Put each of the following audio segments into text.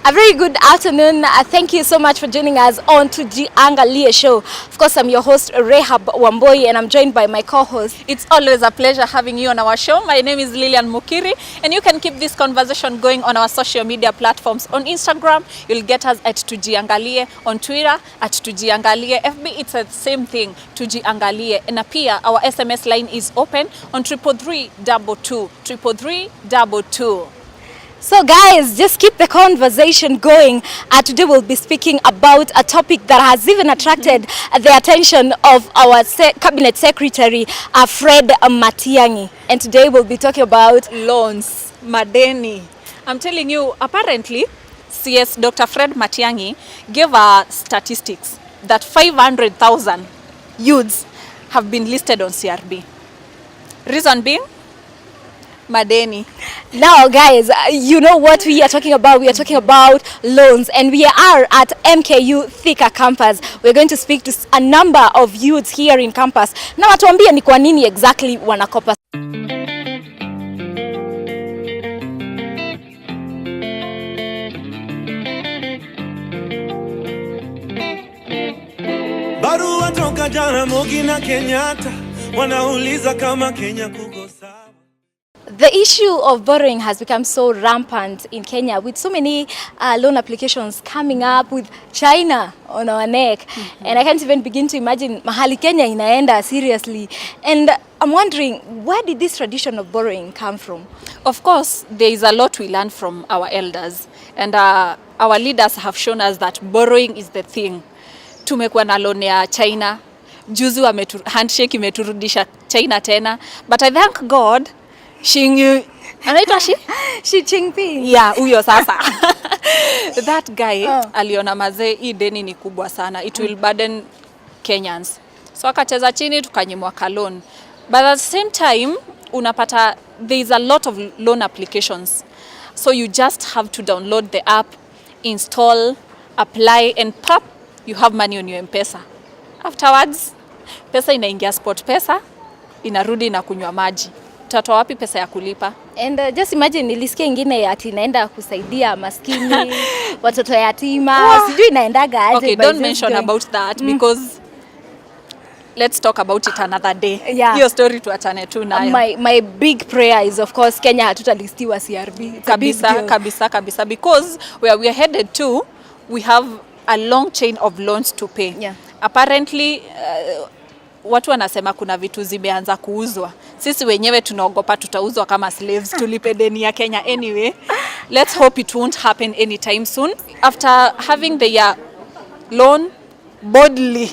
A very good afternoon. Thank you so much for joining us on Tujiangalie show. Of course, I'm your host Rehab Wamboi, and I'm joined by my co-host. It's always a pleasure having you on our show. My name is Lilian Mukiri, and you can keep this conversation going on our social media platforms. On Instagram, you'll get us at Tujiangalie. On Twitter, at Tujiangalie. FB, it's the same thing, Tujiangalie. And appear, our SMS line is open on 33322. 33322. So guys, just keep the conversation going. Today we'll be speaking about a topic that has even attracted the attention of our Cabinet Secretary, Fred Matiang'i. And today we'll be talking about loans, madeni. I'm telling you, apparently, CS Dr. Fred Matiang'i gave statistics that 500,000 youths have been listed on CRB. Reason being? Madeni. Now guys, you know what we are talking about. We are talking about loans, and we are at MKU Thika campus. We're going to speak to a number of youths here in campus. Na watuambie ni kwa nini exactly wanakopa. Barua toka Jaramogi na Kenyatta wanauliza kama Kenya kuko sawa. The issue of borrowing has become so rampant in Kenya, with so many loan applications coming up, with China on our neck. And I can't even begin to imagine mahali Kenya inaenda, seriously. And I'm wondering, where did this tradition of borrowing come from? Of course, there is a lot we learn from our elders. And our leaders have shown us that borrowing is the thing. Tumekuwa na loan ya China. Juzi handshake imeturudisha China tena. But I thank God, anaitwa Xi Jinping. Yeah, huyo sasa. That guy aliona mazee hii deni ni kubwa sana. It will burden Kenyans. So akacheza chini tukanyimwa loan. But at the same time, unapata there is a lot of loan applications. So you just have to download the app, install, apply, and pop, you have money on your M-Pesa. Afterwards, pesa inaingia sport pesa, inarudi na kunywa maji. Utatoa wapi pesa ya kulipa? And just imagine, nilisikia ingine ati inaenda kusaidia maskini, watoto yatima, sijui inaendaga aje. Okay, don't mention about that because let's talk about it another day. Yeah. Hiyo story tuachane tu nayo. My big prayer is, of course, Kenya hatutalistiwa CRB. Kabisa, because where we are headed to, we have a long chain of loans to pay. Yeah. Apparently, watu wanasema kuna vitu zimeanza kuuzwa. Sisi wenyewe tunaogopa tutauzwa kama slaves, tulipe deni ya Kenya anyway. Let's hope it won't happen anytime soon. After having the loan boldly,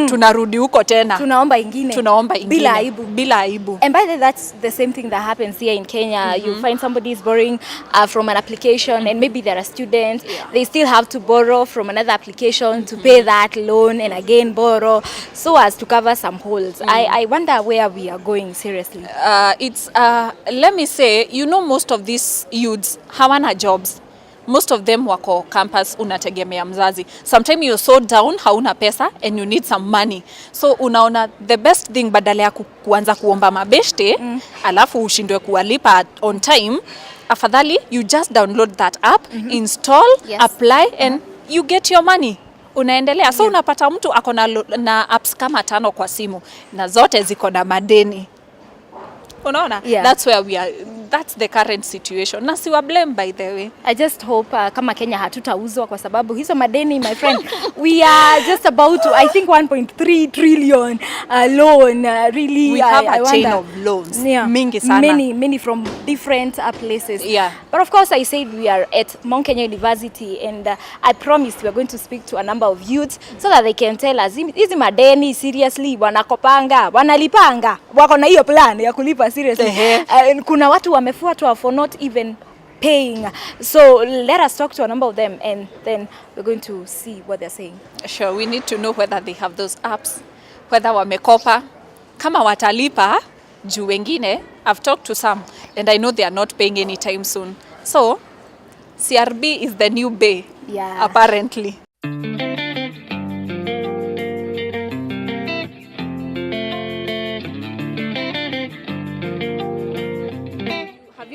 tunarudi huko tena. Tunaomba ingine. Bila aibu. And by the way, that's the same thing that happens here in Kenya. You find somebody is borrowing from an application, and maybe they're a student. They still have to borrow from another application to pay that loan, and again borrow, so as to cover some holes. I wonder where we are going, seriously. Let me say, you know, most of these youths hawana jobs. Most of them wako campus, unategemea mzazi. Sometimes you're so down, hauna pesa, and you need some money. So unaona the best thing, badala ya kuanza kuomba mabeshte, alafu ushindwe kuwalipa on time, afadhali you just download that app, install, apply, and you get your money. Unaendelea. So unapata mtu ako na apps kama 5 kwa simu, na zote ziko na madeni. Unaona? Yeah. That's where we are. That's the current situation. Na siwa blame, by the way. I just hope kama Kenya hatutauzwa kwa sababu hizo madeni, my friend. We are just about to, I think, 1.3 trillion loan. Really, we have a chain of loans. Yeah. Mingi sana. Many from different places. Yeah. But of course, I said we are at Mount Kenya University, and I promised we are going to speak to a number of youths so that they can tell us, hizi madeni, seriously, wanakopanga, wanalipanga, wako na hiyo plan ya kulipa, seriously. Kuna watu wamefuatwa for not even paying. So let us talk to a number of them, and then we're going to see what they're saying. Sure, we need to know whether they have those apps, whether wamekopa, kama watalipa, juu wengine. I've talked to some, and I know they are not paying anytime soon. So CRB is the new bay, apparently.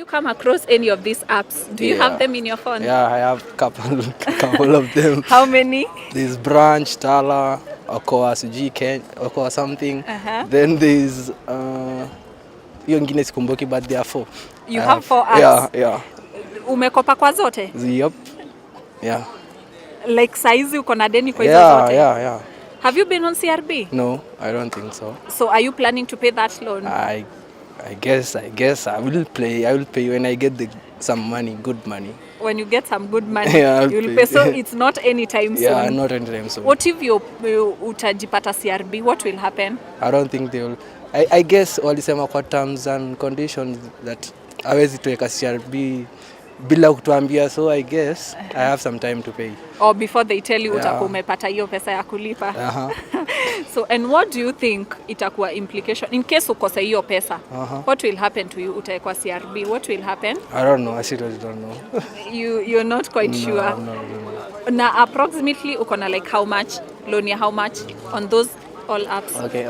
you come across any of these apps? Do you have them in your phone? Yeah, I have couple of them. How many? There's Branch, Tala, Okoa, Suji, Okoa something. Then there's hiyo ingine sikumbuki, but there are 4. You have 4 apps? Yeah. Umekopa kwa zote? Yep. Yeah. Like saizi uko na deni kwa hizo zote? Yeah. Have you been on CRB? No, I don't think so. So are you planning to pay that loan? I guess I will pay when I get some money, good money. When you get some good money, you'll pay. So it's not anytime soon. Yeah, not anytime soon. What if you utajipata CRB? What will happen? I don't think they will. I guess walisema kwa terms and conditions that hawezi tuweka CRB bila kutuambia, so I guess I have some time to pay. Or before they tell you utakuwa umepata hiyo pesa ya kulipa. So and what do you think itakuwa implication in case ukose hiyo pesa? What will happen to you utaekwa CRB? What will happen? I don't know. I seriously don't know. You're not quite sure. No. Na approximately uko na like how much loan ya how much on those all apps? Okay.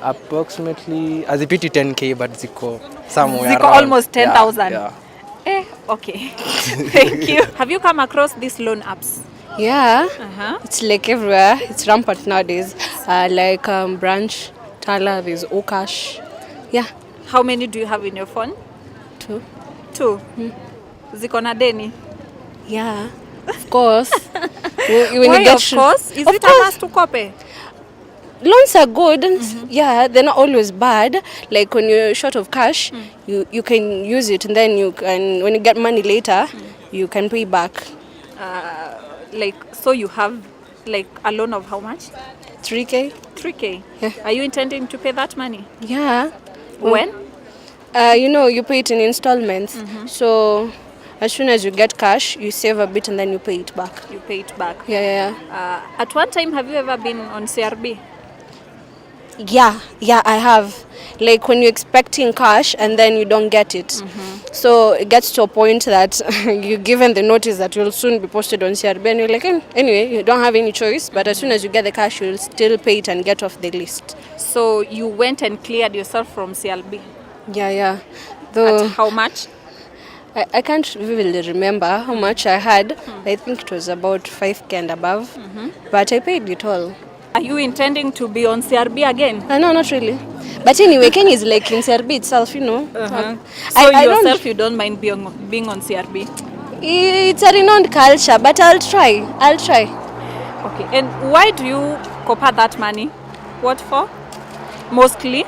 Approximately azipiti 10k but ziko somewhere ziko around. Almost 10,000. Yeah. Okay. Thank you. Have you come across these loan apps? Yeah, It's like everywhere. It's rampant nowadays. Like Branch, Tala, there's Okash. Yeah. How many do you have in your phone? 2. Ziko na deni? Yeah, of course. Why of course? Is it a must to copy? Loans are good. Yeah, they're not always bad. Like when you're short of cash, you can use it, and then you can, when you get money later, you can pay back. Like, so you have like a loan of how much? 3K. 3K? Yeah. Are you intending to pay that money? Yeah. When? You pay it in installments. So as soon as you get cash, you save a bit and then you pay it back. You pay it back? Yeah. At one time, have you ever been on CRB? Yeah, I have. Like when you're expecting cash and then you don't get it. So it gets to a point that you're given the notice that you'll soon be posted on CRB and you're like, anyway, you don't have any choice. But as soon as you get the cash, you'll still pay it and get off the list. So you went and cleared yourself from CRB? Yeah. Though at how much? I can't vividly remember how much I had. I think it was about 5K and above. But I paid it all. Are you intending to be on CRB again? No, not really. But anyway, Kenya is like in CRB itself, So I yourself, you don't mind being on CRB? It's a renowned culture, but I'll try. Okay. And why do you copper that money? What for? Mostly?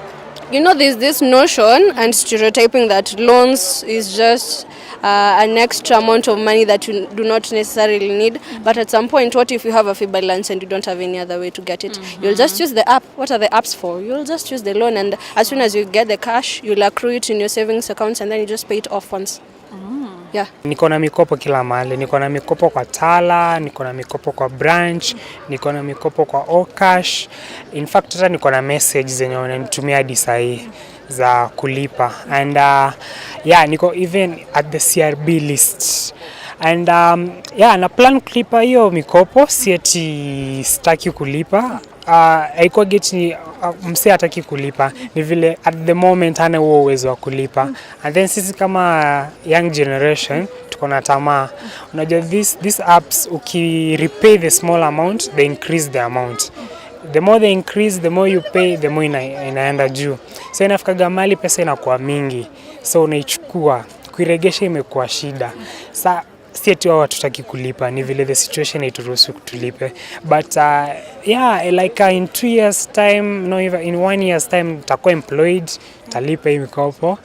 There's this notion and stereotyping that loans is just an extra amount of money that you do not necessarily need. But at some point, what if you have a free balance and you don't have any other way to get it? You'll just use the app. What are the apps for? You'll just use the loan, and as soon as you get the cash, you'll accrue it in your savings accounts and then you just pay it off once. Yeah. Niko na mikopo kila mahali. Niko na mikopo kwa Tala, niko na mikopo kwa Branch, niko na mikopo kwa Okash. In fact, hata niko na message zenye wananitumia hadi sahi za kulipa. And niko even at the CRB list. And na plan kulipa hiyo mikopo, si eti sitaki kulipa. Haikuwa geti mse hataki kulipa, ni vile at the moment hana huo uwezo wa kulipa. And then sisi kama young generation tuko na tamaa. Unajua these apps repay the small amount, they increase the amount. The more they increase, the more you pay, the more inaenda juu. So inafika mahali pesa inakuwa mingi, so unaichukua, kuiregesha imekuwa shida. Si eti wao hatutaki kulipa, ni vile the situation haituruhusu kutulipe. But like in 2 years time, no, even in 1 year's time, nitakuwa employed, talipa hii mikopo,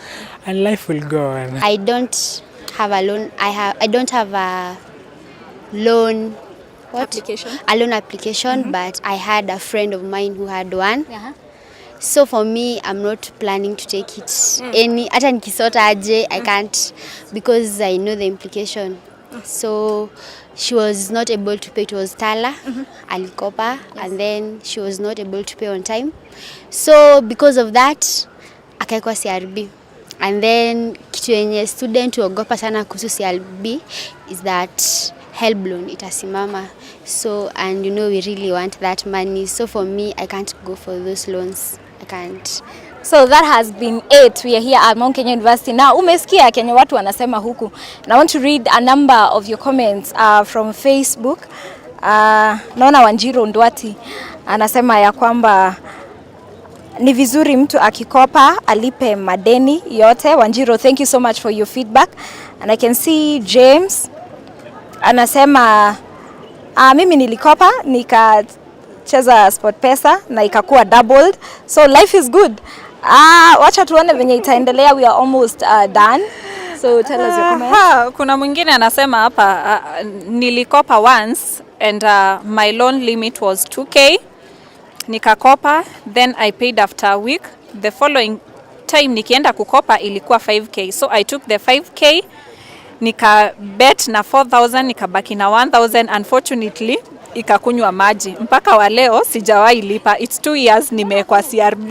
and life will go on. I don't have a loan. I don't have a loan application. A loan application, but I had a friend of mine who had one. So for me, I'm not planning to take it hata nikisota aje, I can't, because I know the implication. So she was not able to pay. It was Tala, alikopa, and then she was not able to pay on time. So because of that, akaekwa CRB. And then kitu yenye student huogopa sana kuhusu CRB is that help loan itasimama. So, and we really want that money. So for me, I can't go for those loans. I can't. So that has been it. We are here at Mount Kenya University. Now, umesikia Kenya watu wanasema huku. And I want to read a number of your comments from Facebook. Naona Wanjiro Ndwati anasema ya kwamba ni vizuri mtu akikopa alipe madeni yote. Wanjiro, thank you so much for your feedback. And I can see James anasema mimi nilikopa nikacheza SportPesa na ikakuwa doubled. So life is good. Wacha tuone venye itaendelea. We are almost done. So tell us your comments. Kuna mwingine anasema hapa nilikopa once and my loan limit was 2k. Nikakopa, then I paid after a week. The following time nikienda kukopa ilikuwa 5k. So I took the 5k, nika bet na 4,000, nikabaki na 1,000. Unfortunately, ikakunywa maji. Mpaka wa leo sijawahi lipa. It's 2 years nimekuwa CRB.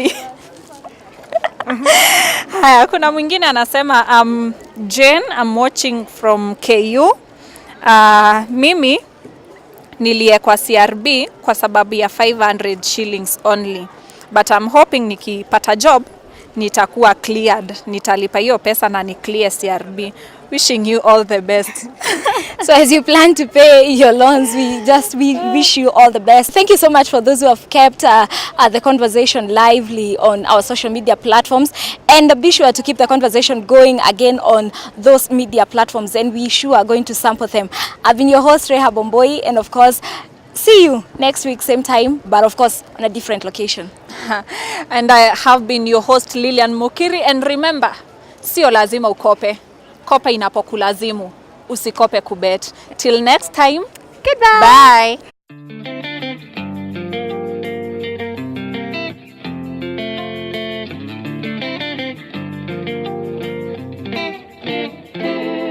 Haya, kuna mwingine anasema Jane, I'm watching from KU. Mimi niliekwa CRB kwa sababu ya 500 shillings only. But I'm hoping nikipata job nitakuwa cleared. Nitalipa hiyo pesa na ni clear CRB. Wishing you all the best. So as you plan to pay your loans, we wish you all the best. Thank you so much for those who have kept the conversation lively on our social media platforms, and be sure to keep the conversation going again on those media platforms, and we sure are going to sample them. I've been your host Reha Bomboi, and of course see you next week same time, but of course on a different location. And I have been your host Lilian Mukiri, and remember, sio lazima ukope. Kopa inapokulazimu, usikope kubet. Till next time, goodbye. Bye.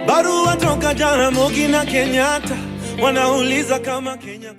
Barua toka Jaramogi na Kenyatta wanauliza kama Kenya